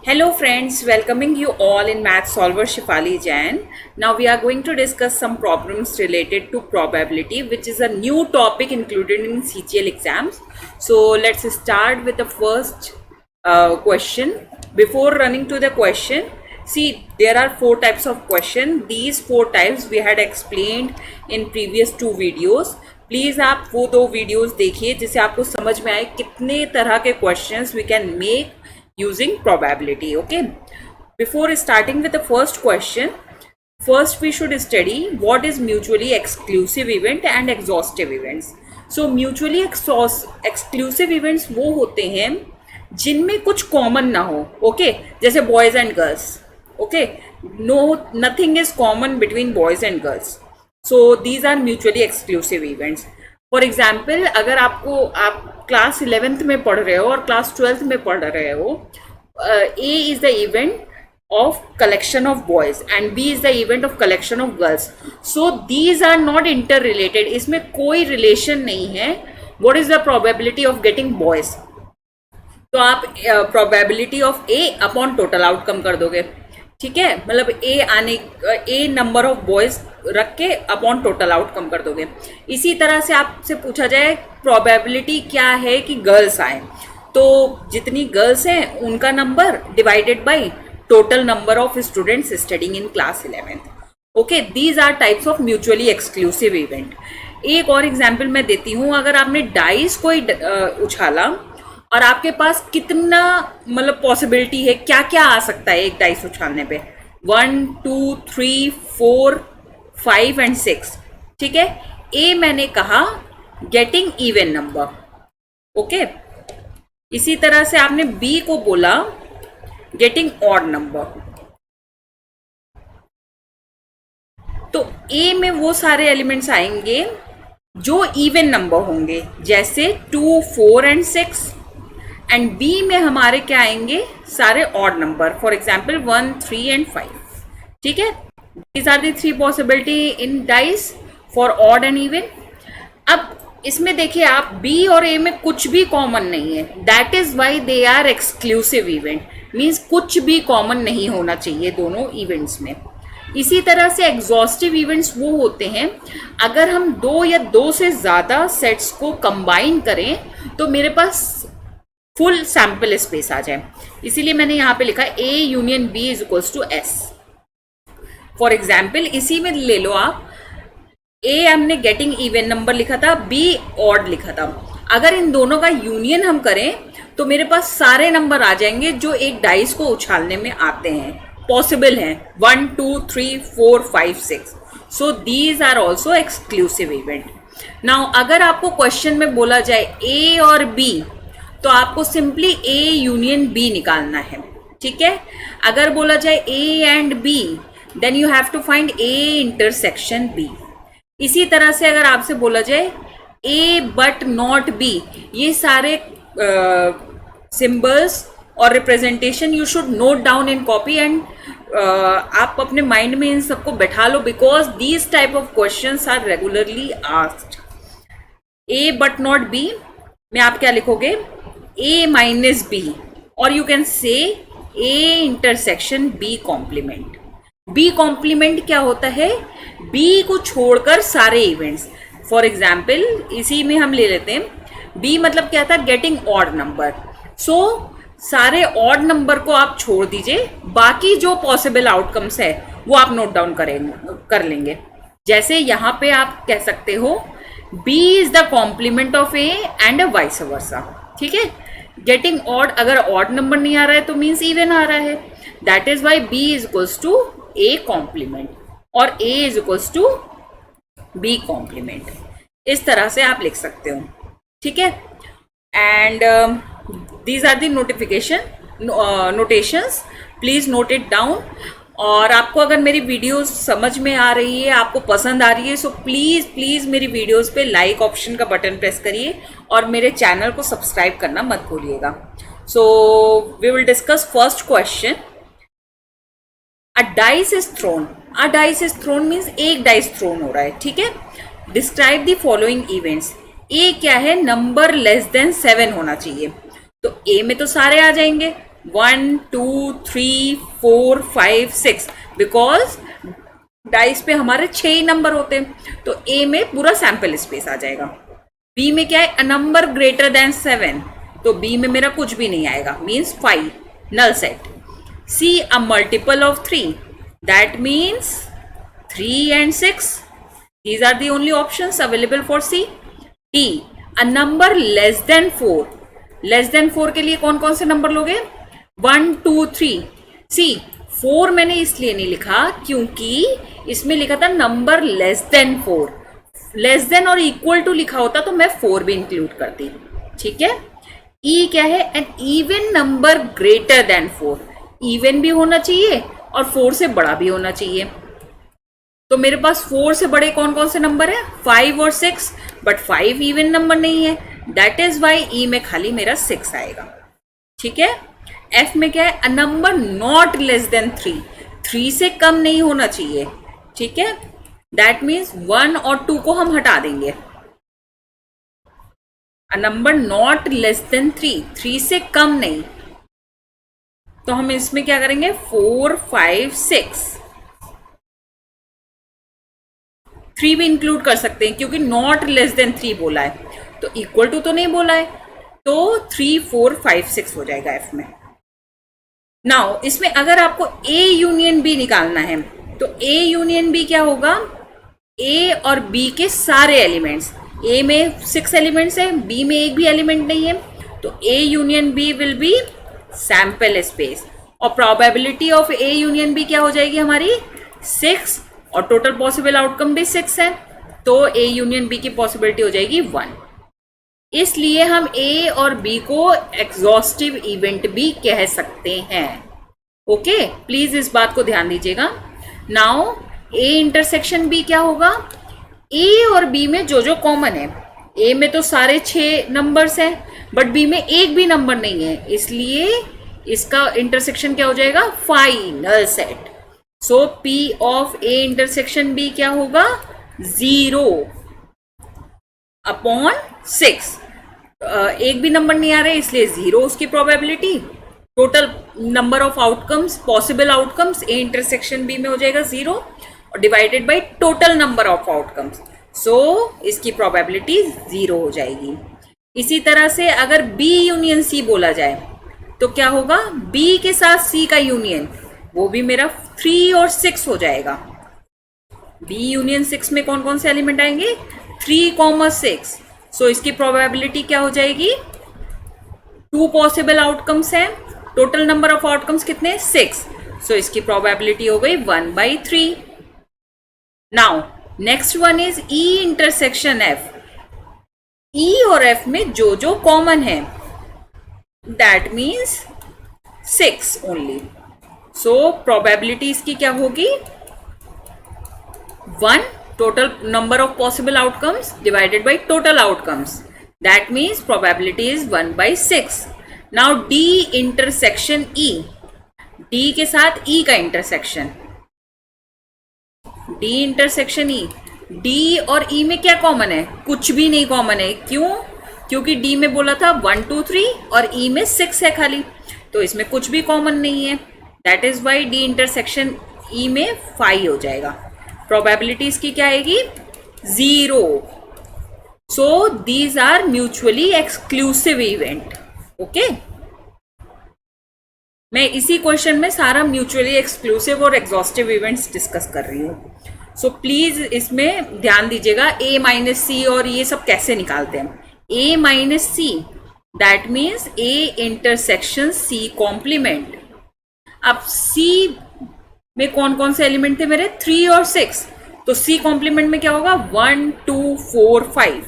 Hello friends, welcoming you all in Math Solver Shifali Jain. Now we are going to discuss some problems related to probability, which is a new topic included in CGL exams. So let's start with the first question. Before running to the question, see there are four types of question. These four types we had explained in previous two videos. Please आप वो दो videos देखिए जिससे आपको समझ में आए कितने तरह के questions we can make using probability. Okay, before starting with the first question, first we should study what is mutually exclusive event and exhaustive events. So mutually exclusive events वो होते हैं जिनमें कुछ कॉमन ना हो. ओके जैसे boys and girls. Okay nothing is common between boys and girls. So these are mutually exclusive events. For example, अगर आप क्लास 11th में पढ़ रहे हो और क्लास 12th में पढ़ रहे हो, A is the event of collection of boys and B is the event of collection of girls. So these are not interrelated. इसमें कोई रिलेशन नहीं है. What is the probability of getting boys? तो आप probability of A upon total outcome कर दोगे. ठीक है, मतलब ए नंबर ऑफ बॉयज रख के अपॉन टोटल आउटकम कर दोगे. इसी तरह से आपसे पूछा जाए प्रोबेबिलिटी क्या है कि गर्ल्स आए, तो जितनी गर्ल्स हैं उनका number divided by total number of students studying in class 11th. Okay, these are types of mutually exclusive event. एक और एग्जाम्पल मैं देती हूँ. अगर आपने डाइस कोई उछाला और आपके पास कितना मतलब पॉसिबिलिटी है, क्या क्या आ सकता है एक डाइस उछालने पे, 1 2 3 4 5 एंड 6. ठीक है, ए मैंने कहा गेटिंग इवन नंबर. ओके, इसी तरह से आपने बी को बोला गेटिंग ऑड नंबर. तो ए में वो सारे एलिमेंट्स आएंगे जो इवन नंबर होंगे, जैसे 2 4 एंड 6. एंड बी में हमारे क्या आएंगे, सारे odd number, for example 1 3 and 5. ठीक है, these are the three possibility in dice for odd and even. अब इसमें देखिए आप, बी और ए में कुछ भी कॉमन नहीं है. That is why they are exclusive event. Means कुछ भी कॉमन नहीं होना चाहिए दोनों इवेंट्स में. इसी तरह से एग्जॉस्टिव इवेंट्स वो होते हैं अगर हम दो या दो से ज़्यादा सेट्स को कंबाइन करें तो मेरे पास फुल सैम्पल स्पेस आ जाए. इसीलिए मैंने यहाँ पे लिखा A union B is equals to S. For example, इसी में ले लो आप, ए हमने गेटिंग इवन नंबर लिखा था, बी ऑड लिखा था. अगर इन दोनों का यूनियन हम करें तो मेरे पास सारे नंबर आ जाएंगे जो एक डाइस को उछालने में आते हैं, पॉसिबल हैं, 1 2 3 4 5 6. So these are also exclusive event. Now अगर आपको क्वेश्चन में बोला जाए ए और बी, तो आपको सिंपली ए यूनियन बी निकालना है. ठीक है, अगर बोला जाए A and B, then you have to find A intersection B. इसी तरह से अगर आपसे बोला जाए ए बट नॉट बी, ये सारे सिंबल्स और representation you should note down in copy and आप अपने माइंड में इन सबको बैठा लो, because these type of questions are regularly asked. A but not B में आप क्या लिखोगे, ए माइनस बी, और you can say A intersection B complement. B complement क्या होता है, बी को छोड़कर सारे इवेंट्स. फॉर एग्जाम्पल, इसी में हम ले लेते हैं, बी मतलब क्या था, गेटिंग ऑड नंबर. सो सारे ऑड नंबर को आप छोड़ दीजिए, बाकी जो पॉसिबल आउटकम्स है वो आप नोट डाउन कर लेंगे. जैसे यहाँ पे आप कह सकते हो B is the complement of A and vice versa. ठीक है, गेटिंग ऑड, अगर ऑड नंबर नहीं आ रहा है तो मीन्स इवन आ रहा है. That is why B is equals to A complement और A is equals to B complement. इस तरह से आप लिख सकते हो. ठीक है, and these are the notations. Please note it down. और आपको अगर मेरी वीडियोस समझ में आ रही है, आपको पसंद आ रही है, सो प्लीज़ प्लीज़ मेरी वीडियोस पे लाइक ऑप्शन का बटन प्रेस करिए और मेरे चैनल को सब्सक्राइब करना मत भूलिएगा. So we will discuss first question. A dice is thrown. A dice is thrown means एक डाइस थ्रोन हो रहा है. ठीक है, describe the following events. A क्या है, नंबर लेस देन 7 होना चाहिए. तो ए में तो सारे आ जाएंगे, 1 2 3 4 5 6, बिकॉज डाइस पे हमारे 6 ही नंबर होते हैं, तो ए में पूरा सैंपल स्पेस आ जाएगा। बी में क्या है, अ नंबर ग्रेटर देन 7, तो बी में मेरा कुछ भी नहीं आएगा, means 5, null set. C, a multiple of 3, that means 3 and 6, these are the only options available for C. D, a number less than 4, less than 4 के लिए कौन कौन से नंबर लोगे, 1 2 3। सी, 4 मैंने इसलिए नहीं लिखा क्योंकि इसमें लिखा था number less than 4, less than और इक्वल टू लिखा होता तो मैं 4 भी इंक्लूड करती, ठीक है। ई क्या है, an even number greater than 4, even भी होना चाहिए और 4 से बड़ा भी होना चाहिए। तो मेरे पास 4 से बड़े कौन कौन से नंबर है, 5 और 6, बट 5 इवन नंबर नहीं है, दैट इज वाई ई में खाली मेरा 6 आएगा, ठीक है। एफ में क्या है, a number not less than 3, 3 से कम नहीं होना चाहिए, ठीक है। दैट मीन्स 1 और 2 को हम हटा देंगे। A number not less than 3, 3 से कम नहीं, तो हम इसमें क्या करेंगे, 4 5 6, 3 भी इंक्लूड कर सकते हैं क्योंकि नॉट लेस देन 3 बोला है, तो इक्वल टू तो नहीं बोला है, तो 3 4 5 6 हो जाएगा एफ में। नाउ इसमें अगर आपको ए यूनियन बी निकालना है, तो ए यूनियन बी क्या होगा, ए और बी के सारे एलिमेंट्स, ए में 6 एलिमेंट्स है, बी में एक भी एलिमेंट नहीं है, तो A union B will be sample space, और probability of A union B क्या हो जाएगी हमारी 6, और टोटल पॉसिबल आउटकम भी 6 है, तो ए यूनियन बी की पॉसिबिलिटी हो जाएगी 1। इसलिए हम ए और बी को एग्जॉस्टिव इवेंट भी कह सकते हैं। ओके, प्लीज इस बात को ध्यान दीजिएगा। नाउ ए इंटरसेक्शन बी क्या होगा, ए और बी में जो जो कॉमन है, ए में तो सारे 6 नंबर्स हैं, बट बी में एक भी नंबर नहीं है, इसलिए इसका इंटरसेक्शन क्या हो जाएगा, final set. So P of A intersection B क्या होगा, 0/6। एक भी नंबर नहीं आ रहे इसलिए 0 उसकी probability. Total number of outcomes, possible outcomes A intersection B में हो जाएगा 0, और divided by total number of outcomes, so इसकी प्रोबेबिलिटी 0 हो जाएगी। इसी तरह से अगर B यूनियन C बोला जाए तो क्या होगा, B के साथ C का यूनियन, वो भी मेरा 3 और 6 हो जाएगा। B यूनियन 6 में कौन कौन से एलिमेंट आएंगे, 3, 6, सो इसकी प्रोबेबिलिटी क्या हो जाएगी, 2 पॉसिबल आउटकम्स हैं, टोटल नंबर ऑफ आउटकम्स कितने, 6, सो इसकी प्रोबेबिलिटी हो गई 1/3। Now next one is E intersection F। E और F में जो जो कॉमन है, that means 6 only, so probability इसकी क्या होगी, 1 total number of possible outcomes divided by total outcomes, that means probability is 1/6। now D intersection E, D के साथ E का intersection, D intersection E, D और E में क्या कॉमन है, कुछ भी नहीं कॉमन है, क्यों, क्योंकि D में बोला था 1 2 3 और E में 6 है खाली, तो इसमें कुछ भी कॉमन नहीं है, that is why D intersection E में 5 हो जाएगा। प्रोबेबिलिटी इसकी क्या आएगी, 0। So these are mutually exclusive event. Okay, मैं इसी क्वेश्चन में सारा म्यूचुअली एक्सक्लूसिव और एग्जॉस्टिव इवेंट्स डिस्कस कर रही हूँ, सो प्लीज इसमें ध्यान दीजिएगा। A माइनस C और ये सब कैसे निकालते हैं, A minus C, that means A intersection C complement. अब C में कौन कौन से एलिमेंट थे मेरे, 3 और 6, तो C कॉम्प्लीमेंट में क्या होगा, 1 2 4 5।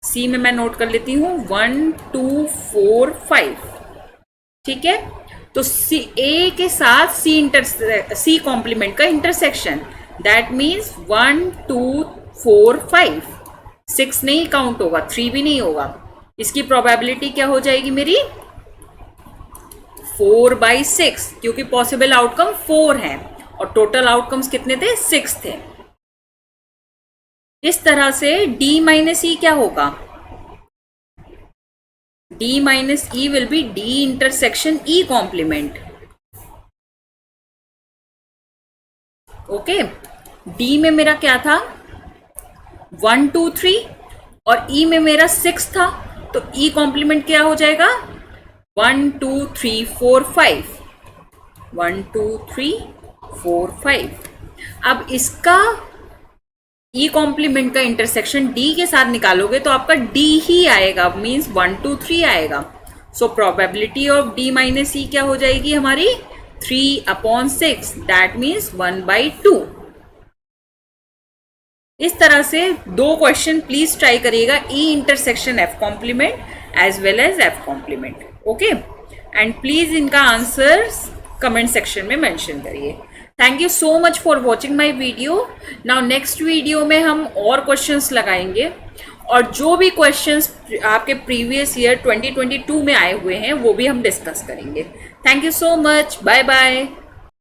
C में मैं नोट कर लेती हूँ 1 2 4 5, ठीक है। तो A के साथ C कॉम्प्लीमेंट का इंटरसेक्शन, दैट मीन्स 1 2 4 5, 6 नहीं काउंट होगा, 3 भी नहीं होगा, इसकी प्रोबेबिलिटी क्या हो जाएगी मेरी, 4/6, क्योंकि पॉसिबल आउटकम 4 है और टोटल आउटकम्स कितने थे, 6 थे। इस तरह से D माइनस E क्या होगा, D minus E will be D intersection E complement. Okay, D में मेरा क्या था 1 2 3 और E में मेरा 6 था, तो E कॉम्प्लीमेंट क्या हो जाएगा 1 2 3 4 5, 1 2 3 4 5। अब इसका E कॉम्प्लीमेंट का इंटरसेक्शन D के साथ निकालोगे तो आपका D ही आएगा, मीन्स 1 2 3 आएगा। So probability of D minus E क्या हो जाएगी हमारी 3/6, दैट मीन्स 1/2। इस तरह से दो क्वेश्चन प्लीज ट्राई करिएगा, E intersection F complement as well as F complement. Okay, and please इनका आंसर कमेंट सेक्शन में मेंशन करिए। Thank you so much for watching my video. Now next video में हम और क्वेश्चंस लगाएंगे और जो भी क्वेश्चंस आपके प्रीवियस ईयर 2022 में आए हुए हैं वो भी हम डिस्कस करेंगे। Thank you so much, bye bye.